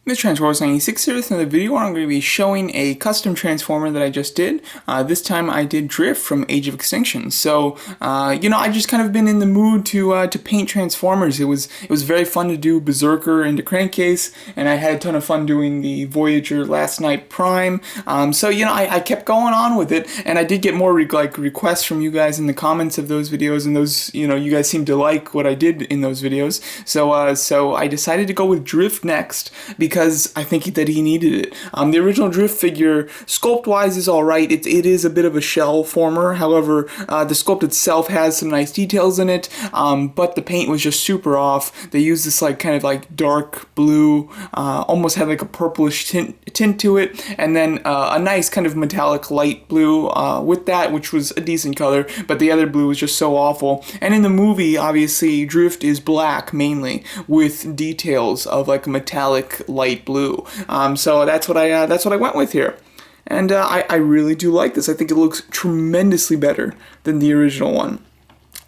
This Transformers 96 here. In the video I'm going to be showing a custom transformer that I just did. This time I did Drift from Age of Extinction. So, I just kind of been in the mood to paint Transformers. It was very fun to do Berserker into Crankcase, and I had a ton of fun doing the Voyager Last Night Prime. I kept going on with it, and I did get more requests from you guys in the comments of those videos, and those, you guys seemed to like what I did in those videos. So I decided to go with Drift next, because I think that he needed it. The original Drift figure, sculpt-wise, is alright. It is a bit of a shell former. However, the sculpt itself has some nice details in it, but the paint was just super off. They used this kind of dark blue, almost had like a purplish tint to it, and then a nice kind of metallic light blue with that, which was a decent color, but the other blue was just so awful. And in the movie, obviously, Drift is black mainly, with details of like a metallic light blue. So that's what I went with here. And I really do like this. I think it looks tremendously better than the original one.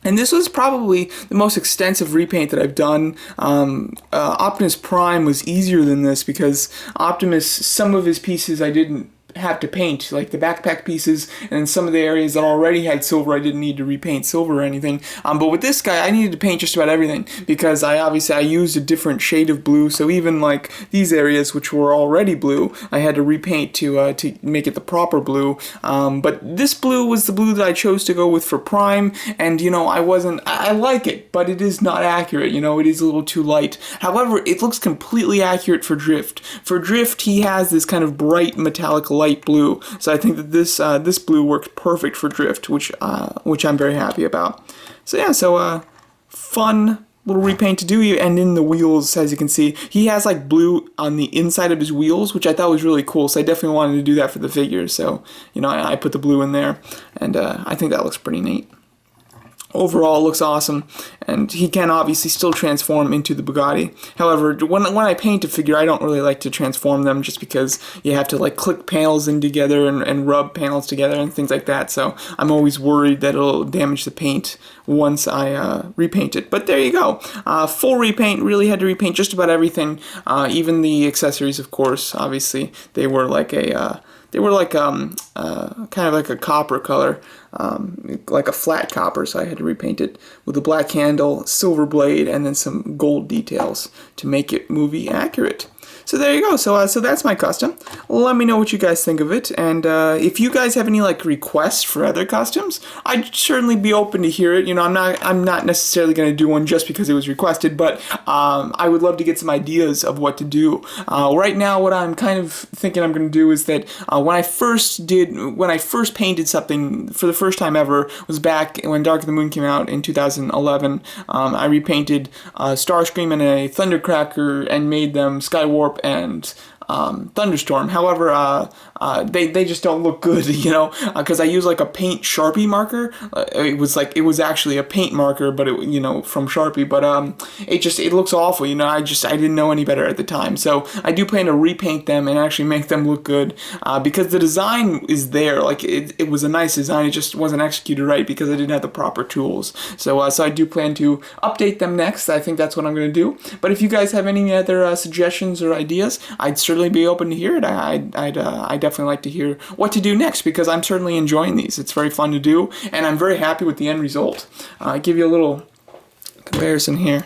And this was probably the most extensive repaint that I've done. Optimus Prime was easier than this because Optimus, some of his pieces I didn't have to paint, like the backpack pieces, and some of the areas that already had silver I didn't need to repaint silver or anything. But with this guy I needed to paint just about everything because I used a different shade of blue, so even like these areas which were already blue I had to repaint to make it the proper blue. But this blue was the blue that I chose to go with for Prime, and I like it, but it is not accurate. It is a little too light. However, it looks completely accurate for Drift. For Drift, he has this kind of bright metallic light blue, so I think that this blue works perfect for Drift, which I'm very happy about. So yeah, fun little repaint to do. And in the wheels, as you can see, he has like blue on the inside of his wheels, which I thought was really cool, so I definitely wanted to do that for the figure. So I put the blue in there, and I think that looks pretty neat. Overall, it looks awesome, and he can obviously still transform into the Bugatti. However, when I paint a figure, I don't really like to transform them just because you have to like click panels in together and rub panels together and things like that, so I'm always worried that it'll damage the paint once I repaint it. But there you go. Full repaint, really had to repaint just about everything, even the accessories, of course. Obviously, they were like a... kind of like a copper color, like a flat copper, so I had to repaint it with a black handle, silver blade, and then some gold details to make it movie accurate. So there you go. So that's my custom. Let me know what you guys think of it, and if you guys have any requests for other customs, I'd certainly be open to hear it. I'm not necessarily going to do one just because it was requested, but I would love to get some ideas of what to do. Right now, what I'm kind of thinking I'm going to do is that when I first painted something for the first time ever was back when Dark of the Moon came out in 2011. I repainted Starscream and a Thundercracker and made them Skywarp and Thunderstorm. However, they just don't look good, because I use like a paint Sharpie marker. It was actually a paint marker, but it, from Sharpie, but it looks awful. I didn't know any better at the time. So I do plan to repaint them and actually make them look good, because the design is there. Like it was a nice design. It just wasn't executed right because I didn't have the proper tools. So I do plan to update them next. I think that's what I'm going to do. But if you guys have any other suggestions or ideas, I'd certainly be open to hear it. I'd definitely like to hear what to do next, because I'm certainly enjoying these. It's very fun to do, and I'm very happy with the end result. I'll give you a little comparison here.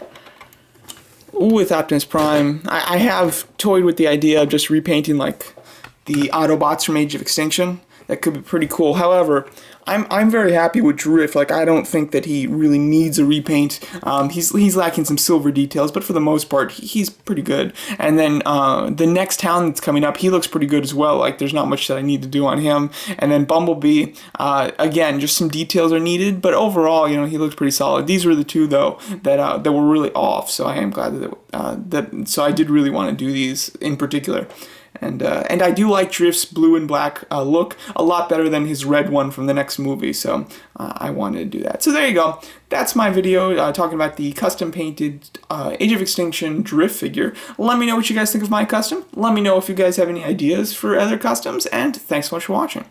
With Optimus Prime, I have toyed with the idea of just repainting like the Autobots from Age of Extinction. That could be pretty cool. However, I'm very happy with Drift. Like, I don't think that he really needs a repaint. He's lacking some silver details, but for the most part, he's pretty good. And then the next town that's coming up, he looks pretty good as well. Like, there's not much that I need to do on him. And then Bumblebee, again, just some details are needed, but overall, he looks pretty solid. These were the two though that were really off. So I am glad so I did really want to do these in particular. And I do like Drift's blue and black look a lot better than his red one from the next movie, so I wanted to do that. So there you go. That's my video talking about the custom painted Age of Extinction Drift figure. Let me know what you guys think of my custom. Let me know if you guys have any ideas for other customs, and thanks so much for watching.